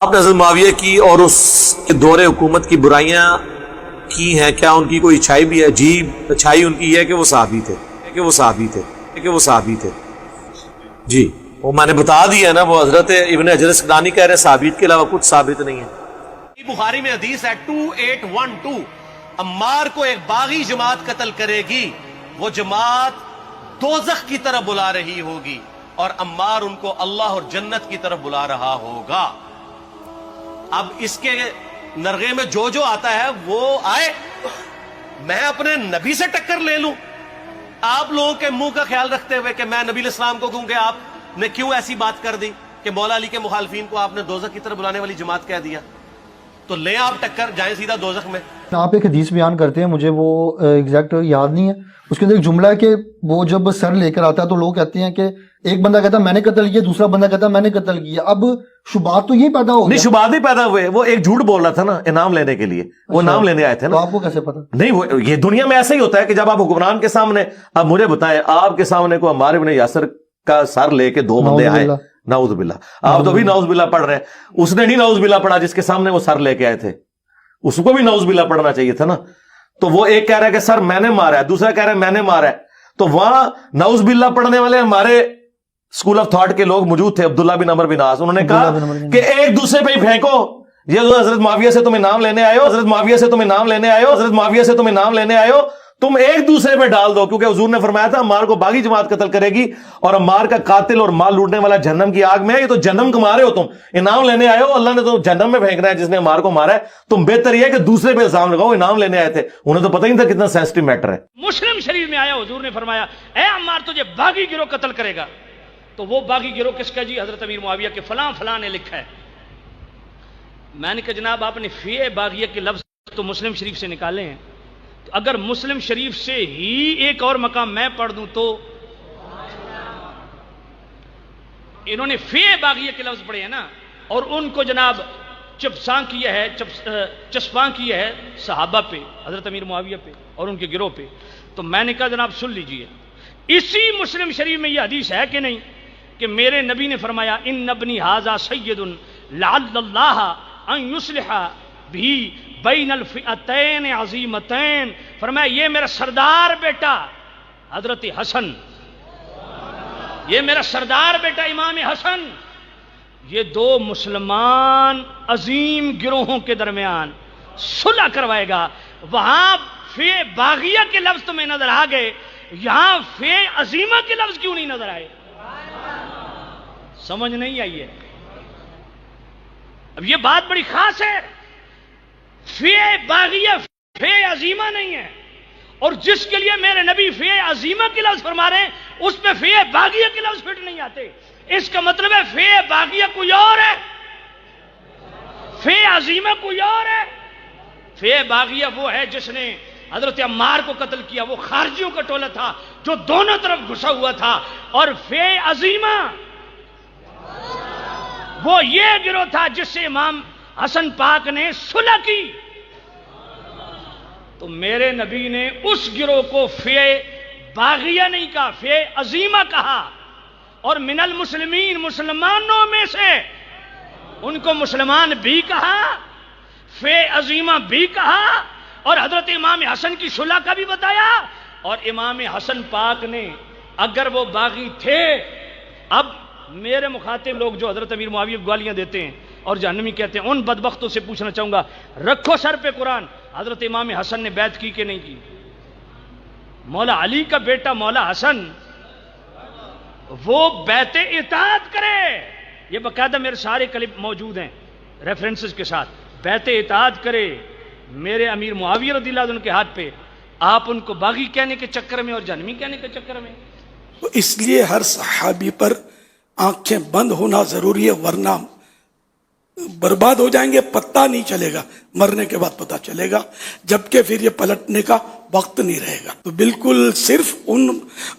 آپ نے حضرت معاویہ کی اور اس دور حکومت کی برائیاں کی ہیں، کیا ان کی کوئی اچھائی بھی ہے؟ جی، اچھائی ان کی یہ ہے کہ وہ صحابی تھے جی، وہ میں نے بتا دیا نا، وہ حضرت ابن حجر اسقلانی کہہ رہے ہیں صحابیت کے علاوہ کچھ ثابت نہیں ہے۔ بخاری میں حدیث ہے 2812، عمار کو ایک باغی جماعت قتل کرے گی، وہ جماعت دوزخ کی طرف بلا رہی ہوگی اور عمار ان کو اللہ اور جنت کی طرف بلا رہا ہوگا۔ اب اس کے نرغے میں جو جو آتا ہے وہ آئے، میں اپنے نبی سے ٹکر لے لوں؟ آپ لوگوں کے منہ کا خیال رکھتے ہوئے کہ میں نبی علیہ السلام کو کہوں کہ آپ نے کیوں ایسی بات کر دی کہ مولا علی کے مخالفین کو آپ نے دوزخ کی طرف بلانے والی جماعت کہہ دیا؟ تو لیں آپ ٹکر، جائیں سیدھا دوزخ میں۔ آپ ایک حدیث بیان کرتے ہیں، مجھے وہ ایگزیکٹ یاد نہیں ہے، اس کے اندر ایک جملہ ہے کہ وہ جب سر لے کر آتا ہے تو لوگ کہتے ہیں کہ ایک بندہ کہتا ہے میں نے قتل کیا، دوسرا بندہ کہتا ہے میں نے قتل کیا۔ اب شبہات تو یہ پیدا ہو گیا۔ نہیں، شبہات نہیں پیدا ہوئے، وہ ایک جھوٹ بول رہا تھا نا انعام لینے کے لیے، وہ انعام لینے آئے تھے نا۔ تو آپ کو کیسے پتا؟ نہیں، وہ یہ دنیا میں ایسا ہی ہوتا ہے کہ جب آپ حکمران کے سامنے، اب مجھے بتائیں، آپ کے سامنے کو عمار بن یاسر کا سر لے کے دو بندے آئے، نعوذ باللہ، آپ تو بھی نعوذ باللہ پڑھ رہے ہیں، اس نے نہیں نعوذ باللہ پڑھا جس کے سامنے وہ سر لے کے آئے تھے، اس کو بھی نعوذ باللہ پڑھنا چاہیے تھا نا۔ تو وہ ایک کہہ رہا ہے کہ سر میں نے مارا ہے، دوسرا کہہ رہا ہے میں نے مارا ہے، تو وہاں نعوذ باللہ پڑھنے والے ہمارے اسکول آف تھاٹ کے لوگ موجود تھے، عبداللہ بن عمر بن عاص، انہوں نے کہا کہ ایک دوسرے پہ ہی پھینکو، یہ حضرت معاویہ سے تم انعام لینے آئے ہو، حضرت معاویہ سے تم انعام لینے آئے ہو، حضرت معاویہ سے تم انعام لینے آئے ہو، تم ایک دوسرے پہ ڈال دو، کیونکہ حضور نے فرمایا تھا عمار کو باغی جماعت قتل کرے گی اور عمار کا قاتل اور مال لوٹنے والا جہنم کی آگ میں ہے، یہ تو جہنم کما رہے ہو، تم انعام لینے آئے ہو، اللہ نے تو جہنم میں پھینکنا ہے جس نے عمار کو مارا ہے، تم بہتر یہ ہے کہ دوسرے پہ الزام لگاؤ، انعام لینے آئے تھے، انہیں تو پتہ ہی نہیں تھا کتنا سینسٹیو میٹر ہے۔ مسلم شریف میں آیا، حضور نے فرمایا اے عمار تجھے باغی گروہ قتل کرے گا، تو وہ باغی گروہ کس کا؟ جی حضرت امیر معاویہ کے فلاں فلاں نے لکھا ہے۔ میں نے کہا جناب آپ نے فی باغیہ کے لفظ تو مسلم شریف سے نکالے ہیں، تو اگر مسلم شریف سے ہی ایک اور مقام میں پڑھ دوں تو انہوں نے فی باغیہ کے لفظ پڑھے ہیں نا، اور ان کو جناب چسپاں کیا ہے صحابہ پہ، حضرت امیر معاویہ پہ اور ان کے گروہ پہ۔ تو میں نے کہا جناب سن لیجئے، اسی مسلم شریف میں یہ حدیث ہے کہ نہیں کہ میرے نبی نے فرمایا ان ابنی ھذا سید لعل اللہ ان یصلح بھی بین الفئتین عظیمتین، فرمایا یہ میرا سردار بیٹا حضرت حسن، یہ میرا سردار بیٹا امام حسن، یہ دو مسلمان عظیم گروہوں کے درمیان صلح کروائے گا۔ وہاں فی باغیہ کے لفظ تمہیں نظر آ گئے، یہاں فی عظیمہ کے لفظ کیوں نہیں نظر آئے؟ سمجھ نہیں آئی ہے؟ اب یہ بات بڑی خاص ہے، فی باغیہ فی عظیمہ نہیں ہے، اور جس کے لیے میرے نبی فی عظیمہ کے لفظ فرما رہے ہیں اس میں فی باغیہ کے لفظ فٹ نہیں آتے۔ اس کا مطلب ہے فی باغیہ کوئی اور ہے، فی عظیمہ کوئی اور ہے۔ فی باغیہ وہ ہے جس نے حضرت عمار کو قتل کیا، وہ خارجیوں کا ٹولہ تھا جو دونوں طرف گھسا ہوا تھا، اور فی عظیمہ وہ یہ گروہ تھا جس سے امام حسن پاک نے صلح کی۔ تو میرے نبی نے اس گروہ کو فی باغیہ نہیں کہا، فی عظیمہ کہا، اور من المسلمین مسلمانوں میں سے ان کو مسلمان بھی کہا، فی عظیمہ بھی کہا، اور حضرت امام حسن کی صلح کا بھی بتایا۔ اور امام حسن پاک نے اگر وہ باغی تھے، اب میرے مخاطب لوگ جو حضرت امیر معاویہ کو گالیاں دیتے ہیں اور جہنمی کہتے ہیں، ان بدبختوں سے پوچھنا چاہوں گا، رکھو سر پہ قرآن، حضرت امام حسن نے بیعت کی کہ نہیں کی؟ مولا علی کا بیٹا مولا حسن وہ بیعت اطاعت کرے، یہ باقاعدہ میرے سارے کلپ موجود ہیں ریفرنسز کے ساتھ، بیعت اطاعت کرے میرے امیر معاویہ رضی اللہ عنہ کے ہاتھ پہ، آپ ان کو باغی کہنے کے چکر میں اور جہنمی کہنے کے چکر میں۔ تو اس لیے ہر صحابی پر آنکھیں بند ہونا ضروری ہے، ورنہ برباد ہو جائیں گے، پتہ نہیں چلے گا، مرنے کے بعد پتہ چلے گا، جبکہ پھر یہ پلٹنے کا وقت نہیں رہے گا۔ تو بالکل صرف ان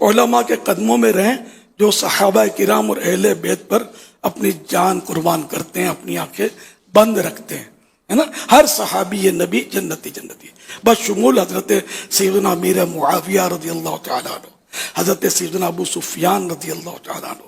علماء کے قدموں میں رہیں جو صحابہ کرام اور اہل بیت پر اپنی جان قربان کرتے ہیں، اپنی آنکھیں بند رکھتے ہیں، ہے نا۔ ہر صحابی یہ نبی جنتی بس شمول حضرت سیدنا امیر معاویہ رضی اللہ تعالیٰ عنہ، حضرت سیدنا ابو سفیان رضی اللہ تعالیٰ عنہ،